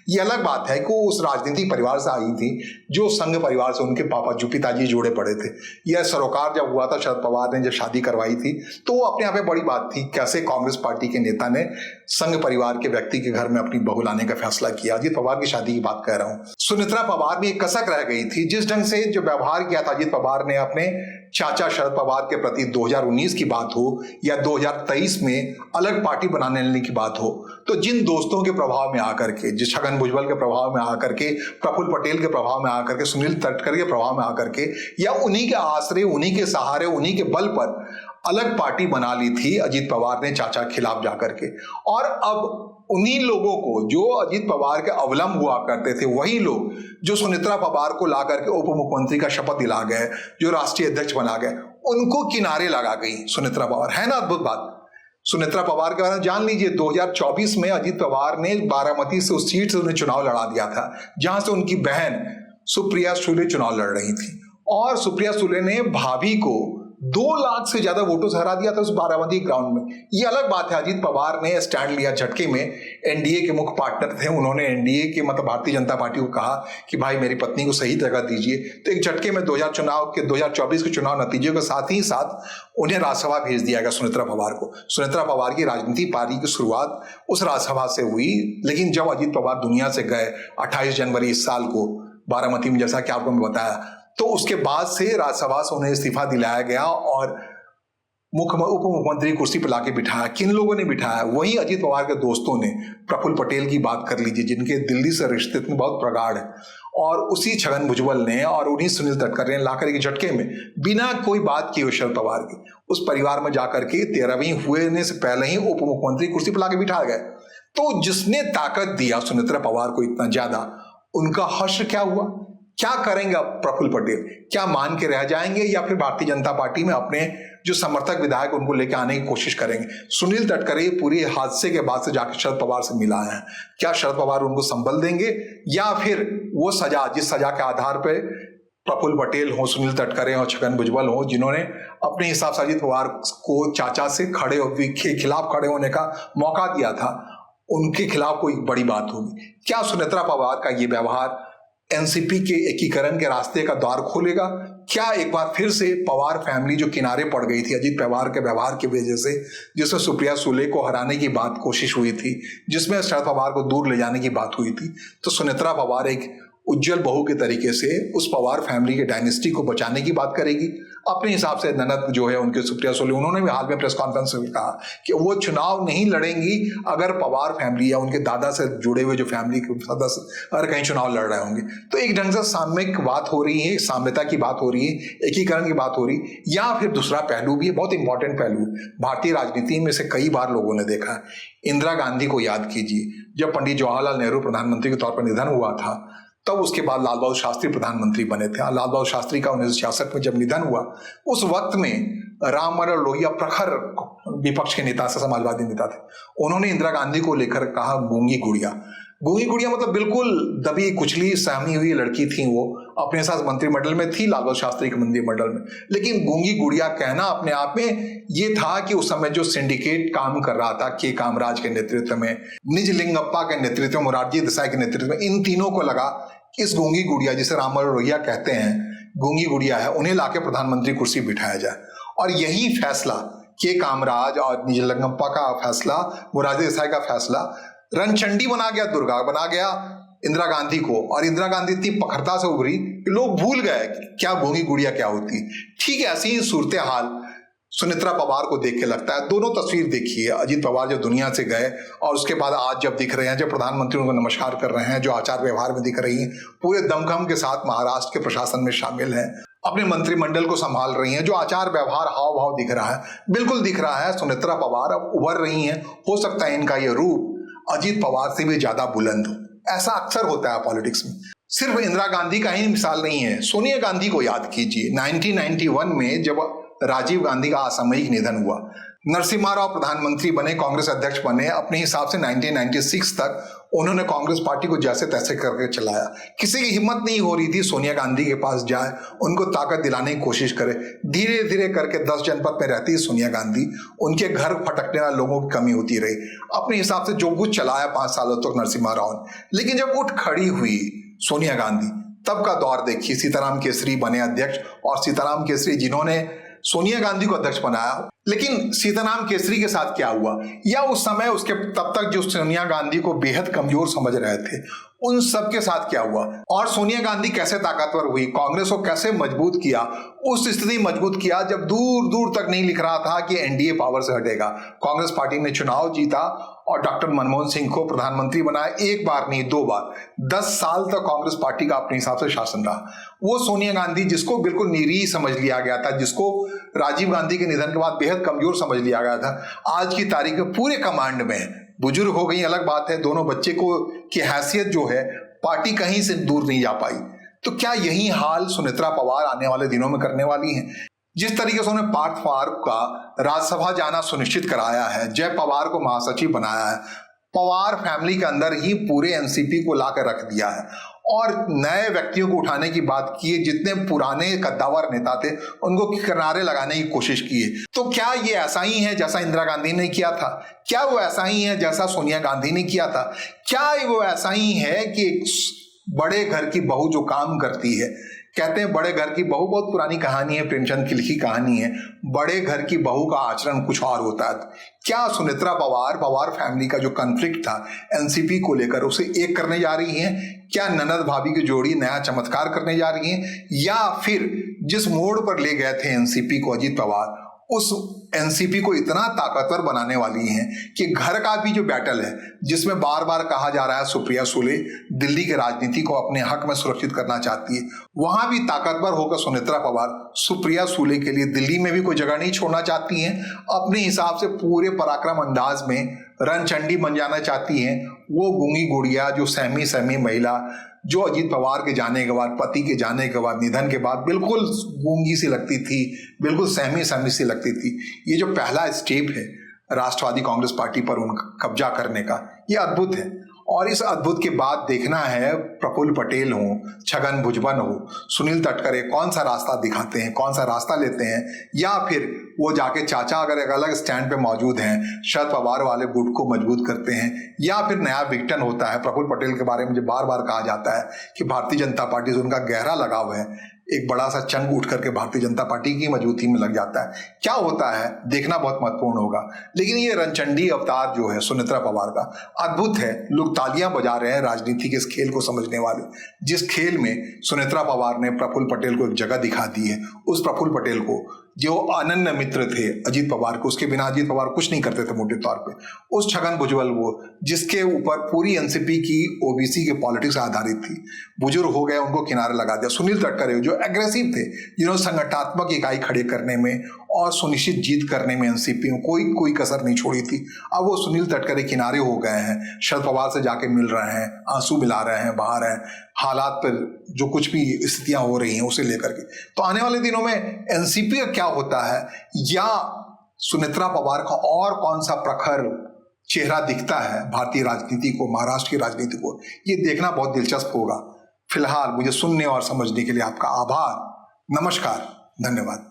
ये अलग बात है कि वो उस राजनीतिक परिवार से आई थी जो संघ परिवार से उनके पापा जो पिताजी जोड़े पड़े थे। यह सरोकार जब हुआ था, शरद पवार ने जब शादी करवाई थी, तो वो अपने आप में बड़ी बात थी। कैसे कांग्रेस पार्टी के नेता ने संघ परिवार के व्यक्ति के घर में अपनी बहू लाने का फैसला किया। अजीत पवार की शादी की बात कह रहा हूं। सुनेत्रा पवार में एक कसक रह गई थी। जिस ढंग से जो व्यवहार किया था अजीत पवार ने अपने चाचा शरद पवार के प्रति 2019 की बात हो या 2023 में अलग पार्टी बनाने की बात हो, तो जिन दोस्तों के प्रभाव में आकर के, जिस छगन भुजबल के प्रभाव में आकर के, प्रफुल्ल पटेल के प्रभाव में आकर के, सुनील तटकरे के प्रभाव में आकर के, या उन्हीं के आश्रय, उन्हीं के सहारे, उन्हीं के बल पर अलग पार्टी बना ली थी अजीत पवार ने चाचा के खिलाफ जाकर के। और अब उन्हीं लोगों को जो अजीत पवार के अवलंब हुआ करते थे, वही लोग जो सुनेत्रा पवार को ला करके उप मुख्यमंत्री का शपथ दिला गए, जो राष्ट्रीय अध्यक्ष बना गए, उनको किनारे लगा गई सुनेत्रा पवार। है ना अद्भुत बात। सुनेत्रा पवार के बारे में जान लीजिए, 2024 में अजीत पवार ने बारामती से उस सीट से उन्हें चुनाव लड़ा दिया था जहां से उनकी बहन सुप्रिया सुले चुनाव लड़ रही थी, और सुप्रिया सुले ने भाभी को 2 लाख से ज्यादा वोटों से हरा दिया था उस बारामती ग्राउंड में। ये अलग बात है। अजीत पवार ने स्टैंड लिया झटके में। एनडीए के मुख्य पार्टनर थे, उन्होंने एनडीए के मतलब भारतीय जनता पार्टी को कहा कि भाई मेरी पत्नी को सही जगह दीजिए, तो एक झटके में 2024 के चुनाव नतीजों के साथ ही साथ उन्हें राज्यसभा भेज दिया गया सुनेत्रा पवार को। सुनेत्रा पवार की राजनीतिक पारी की शुरुआत उस राज्यसभा से हुई, लेकिन जब अजीत पवार दुनिया से गए 28 जनवरी इस साल को बारामती में, जैसा कि आपको मैं बताया, तो उसके बाद से राज्यसभा से उन्हें इस्तीफा दिलाया गया और उप मुख्यमंत्री कुर्सी पर लाके बिठाया। किन लोगों ने बिठाया? वही अजीत पवार के दोस्तों ने। प्रफुल्ल पटेल की बात कर लीजिए, जिनके दिल्ली से रिश्ते में बहुत प्रगाढ़ है, और उसी छगन भुजबल ने और उन्हीं सुनील तटकरे ने लाकर के झटके में बिना कोई बात किए शरद पवार की उस परिवार में जाकर के 13वीं हुए से पहले ही उप मुख्यमंत्री कुर्सी पर लाके बिठा गए। तो जिसने ताकत दिया सुनेत्रा पवार को इतना ज्यादा, उनका हश्र क्या हुआ? क्या करेंगे अब प्रफुल्ल पटेल? क्या मान के रह जाएंगे या फिर भारतीय जनता पार्टी में अपने जो समर्थक विधायक उनको लेकर आने की कोशिश करेंगे? सुनील तटकरे पूरे हादसे के बाद से जाकर शरद पवार से मिला है। क्या शरद पवार उनको संबल देंगे या फिर वो सजा, जिस सजा के आधार पर प्रफुल्ल पटेल हो, सुनील तटकरे हो, छगन भुजबल हो, जिन्होंने अपने हिसाब से अजीत पवार को चाचा से खिलाफ खड़े होने का मौका दिया था, उनके खिलाफ कोई बड़ी बात होगी? क्या सुनेत्रा पवार का ये व्यवहार एनसीपी के एकीकरण के रास्ते का द्वार खोलेगा? क्या एक बार फिर से पवार फैमिली जो किनारे पड़ गई थी अजीत पवार के व्यवहार की वजह से, जिसमें सुप्रिया सुले को हराने की बात कोशिश हुई थी, जिसमें शरद पवार को दूर ले जाने की बात हुई थी, तो सुनेत्रा पवार एक उज्जवल बहू के तरीके से उस पवार फैमिली के डायनेस्टी को बचाने की बात करेगी। अपने हिसाब से ननद जो है उनके सुप्रिया सुले, उन्होंने भी हाल में प्रेस कॉन्फ्रेंस में कहा कि वो चुनाव नहीं लड़ेंगी अगर पवार फैमिली या उनके दादा से जुड़े हुए जो फैमिली के सदस्य अगर कहीं चुनाव लड़ रहे होंगे। तो एक ढंग से सामयिक बात हो रही है, साम्यता की बात हो रही है, एकीकरण की बात हो रही है, या फिर दूसरा पहलू भी है, बहुत इंपॉर्टेंट पहलू। भारतीय राजनीति में से कई बार लोगों ने देखा है, इंदिरा गांधी को याद कीजिए, जब पंडित जवाहरलाल नेहरू प्रधानमंत्री के तौर पर निधन हुआ था, तब उसके बाद लाल बहादुर शास्त्री प्रधानमंत्री बने थे। लाल बहादुर शास्त्री का 1966 में जब निधन हुआ, उस वक्त में राम मनोहर लोहिया प्रखर विपक्ष के नेता से, समाजवादी नेता थे, उन्होंने इंदिरा गांधी को लेकर कहा गूंगी गुड़िया। गूंगी गुड़िया मतलब बिल्कुल दबी कुचली सहमी हुई लड़की थी। वो अपने साथ मंत्रिमंडल में थी, लाल बहादुर शास्त्री के मंत्रिमंडल में, लेकिन गूंगी गुड़िया कहना अपने आप में ये था कि उस समय जो सिंडिकेट काम कर रहा था, के कामराज के नेतृत्व में, निजलिंगप्पा के नेतृत्व में, मोरारजी देसाई के नेतृत्व में, इन तीनों को लगा कि इस गूंगी गुड़िया, जिसे राम मनोहर लोहिया कहते हैं गूंगी गुड़िया है, उन्हें लाके प्रधानमंत्री कुर्सी बिठाया जाए। और यही फैसला, के कामराज और निजलिंगप्पा का फैसला, मोरारजी देसाई का फैसला रणचंडी बना गया, दुर्गा बना गया इंदिरा गांधी को। और इंदिरा गांधी इतनी प्रखरता से उभरी कि लोग भूल गए क्या गूंगी गुड़िया क्या होती। ठीक है, ऐसी ही सूरत हाल सुनेत्रा पवार को देख के लगता है। दोनों तस्वीर देखिए, अजीत पवार जब दुनिया से गए और उसके बाद आज जब दिख रहे हैं, जब प्रधानमंत्री उनको नमस्कार कर रहे हैं, जो आचार व्यवहार में दिख रही हैं, पूरे दमखम के साथ महाराष्ट्र के प्रशासन में शामिल हैं, अपने मंत्रिमंडल को संभाल रही हैं, जो आचार व्यवहार हाव भाव दिख रहा है, बिल्कुल दिख रहा है सुनेत्रा पवार अब उभर रही हैं। हो सकता है इनका यह रूप अजीत पवार से भी ज्यादा बुलंद हो। ऐसा अक्सर होता है पॉलिटिक्स में। सिर्फ इंदिरा गांधी का ही मिसाल नहीं है, सोनिया गांधी को याद कीजिए। 1991 में जब राजीव गांधी का असामयिक निधन हुआ, नरसिम्हा राव प्रधानमंत्री बने, कांग्रेस अध्यक्ष बने। अपने हिसाब से 1996 तक उन्होंने कांग्रेस पार्टी को जैसे तैसे करके चलाया। किसी की हिम्मत नहीं हो रही थी सोनिया गांधी के पास जाए, उनको ताकत दिलाने की कोशिश करे। धीरे धीरे करके 10 जनपद में रहती है सोनिया गांधी, उनके घर फटकने वाले लोगों की कमी होती रही। अपने हिसाब से जो कुछ चलाया 5 सालों तक नरसिम्हा राव ने। लेकिन जब उठ खड़ी हुई सोनिया गांधी, तब का दौर देखिए। सीताराम केसरी बने अध्यक्ष, और सीताराम केसरी जिन्होंने सोनिया गांधी को अध्यक्ष बनाया। लेकिन सीताराम केसरी के साथ क्या हुआ, या उस समय उसके तब तक जो सोनिया गांधी को बेहद कमजोर समझ रहे थे, उन सब के साथ क्या हुआ, और सोनिया गांधी कैसे ताकतवर हुई, कांग्रेस को कैसे मजबूत किया। उस स्थिति मजबूत किया जब दूर दूर तक नहीं लिख रहा था कि एनडीए पावर से हटेगा। कांग्रेस पार्टी ने चुनाव जीता और डॉक्टर मनमोहन सिंह को प्रधानमंत्री बनाया। एक बार नहीं, 2 बार। 10 साल तक कांग्रेस पार्टी का अपने हिसाब से शासन रहा। वो सोनिया गांधी जिसको बिल्कुल निरीह समझ लिया गया था, जिसको राजीव गांधी के निधन के बाद बेहद कमजोर समझ लिया गया था, आज की तारीख में पूरे कमांड में है। बुजुर्ग हो गई अलग बात है, दोनों बच्चे को की हैसियत जो है, पार्टी कहीं से दूर नहीं जा पाई। तो क्या यही हाल सुनेत्रा पवार आने वाले दिनों में करने वाली हैं? जिस तरीके से उन्होंने पार्थ पवार का राज्यसभा जाना सुनिश्चित कराया है, जय पवार को महासचिव बनाया है, पवार फैमिली के अंदर ही पूरे एनसीपी को लाकर रख दिया है, और नए व्यक्तियों को उठाने की बात की है। जितने पुराने कद्दावर नेता थे उनको किनारे लगाने की कोशिश की है। तो क्या ये ऐसा ही है जैसा इंदिरा गांधी ने किया था? क्या वो ऐसा ही है जैसा सोनिया गांधी ने किया था? क्या वो ऐसा ही है कि एक बड़े घर की बहू जो काम करती है, कहते हैं बड़े घर की बहू, बहुत पुरानी कहानी है, प्रेमचंद की लिखी कहानी है, बड़े घर की बहू का आचरण कुछ और होता है। क्या सुनेत्रा पवार फैमिली का जो कॉन्फ्लिक्ट था एनसीपी को लेकर, उसे एक करने जा रही हैं? क्या ननद भाभी की जोड़ी नया चमत्कार करने जा रही हैं? या फिर जिस मोड़ पर ले गए थे एनसीपी को अजीत पवार, उस एनसीपी को इतना ताकतवर बनाने वाली हैं कि घर का भी जो बैटल है, जिसमें बार बार कहा जा रहा है सुप्रिया सुले दिल्ली के राजनीति को अपने हक में सुरक्षित करना चाहती है, वहां भी ताकतवर होकर सुनेत्रा पवार सुप्रिया सुले के लिए दिल्ली में भी कोई जगह नहीं छोड़ना चाहती हैं। अपने हिसाब से पूरे पराक्रम अंदाज में रणचंडी बन जाना चाहती हैं। वो गूंगी गुड़िया, जो सहमी महिला, जो अजीत पवार के जाने के बाद, पति के जाने के बाद, निधन के बाद बिल्कुल गूंगी सी लगती थी, बिल्कुल सहमी सी लगती थी। ये जो पहला स्टेप है राष्ट्रवादी कांग्रेस पार्टी पर उनका कब्जा करने का, ये अद्भुत है। और इस अद्भुत के बाद देखना है प्रफुल्ल पटेल हो, छगन भुजबल हो, सुनील तटकरे कौन सा रास्ता दिखाते हैं, कौन सा रास्ता लेते हैं, या फिर वो जाके चाचा अगर एक अलग स्टैंड पे मौजूद हैं, शरद पवार वाले गुट को मजबूत करते हैं, या फिर नया विघटन होता है। प्रफुल्ल पटेल के बारे में मुझे बार बार कहा जाता है कि भारतीय जनता पार्टी से उनका गहरा लगाव है, एक बड़ा सा चंग उठ करके भारतीय जनता पार्टी की मजबूती में लग जाता है। क्या होता है देखना बहुत महत्वपूर्ण होगा। लेकिन ये रणचंडी अवतार जो है सुनेत्रा पवार का, अद्भुत है। लोग तालियां बजा रहे हैं राजनीति के इस खेल को समझने वाले, जिस खेल में सुनेत्रा पवार ने प्रफुल्ल पटेल को एक जगह दिखा दी है। उस प्रफुल्ल पटेल को जो अनन्य मित्र थे अजीत पवार को, उसके बिना अजीत पवार कुछ नहीं करते थे मोटे तौर पे। उस छगन भुजबल वो जिसके ऊपर पूरी एनसीपी की ओबीसी के पॉलिटिक्स आधारित थी, बुजुर्ग हो गए, उनको किनारे लगा दिया। सुनील तटकरे जो एग्रेसिव थे, जिन्होंने संगठनात्मक इकाई खड़े करने में और सुनिश्चित जीत करने में एनसीपी में कोई कसर नहीं छोड़ी थी। अब वो सुनील तटकरे किनारे हो गए हैं, शरद पवार से जाके मिल रहे हैं, आंसू मिला रहे हैं, बाहर हैं, हालात पर जो कुछ भी स्थितियां हो रही हैं उसे लेकर के। तो आने वाले दिनों में एनसीपी का क्या होता है, या सुनेत्रा पवार का और कौन सा प्रखर चेहरा दिखता है भारतीय राजनीति को, महाराष्ट्र की राजनीति को, ये देखना बहुत दिलचस्प होगा। फिलहाल मुझे सुनने और समझने के लिए आपका आभार। नमस्कार, धन्यवाद।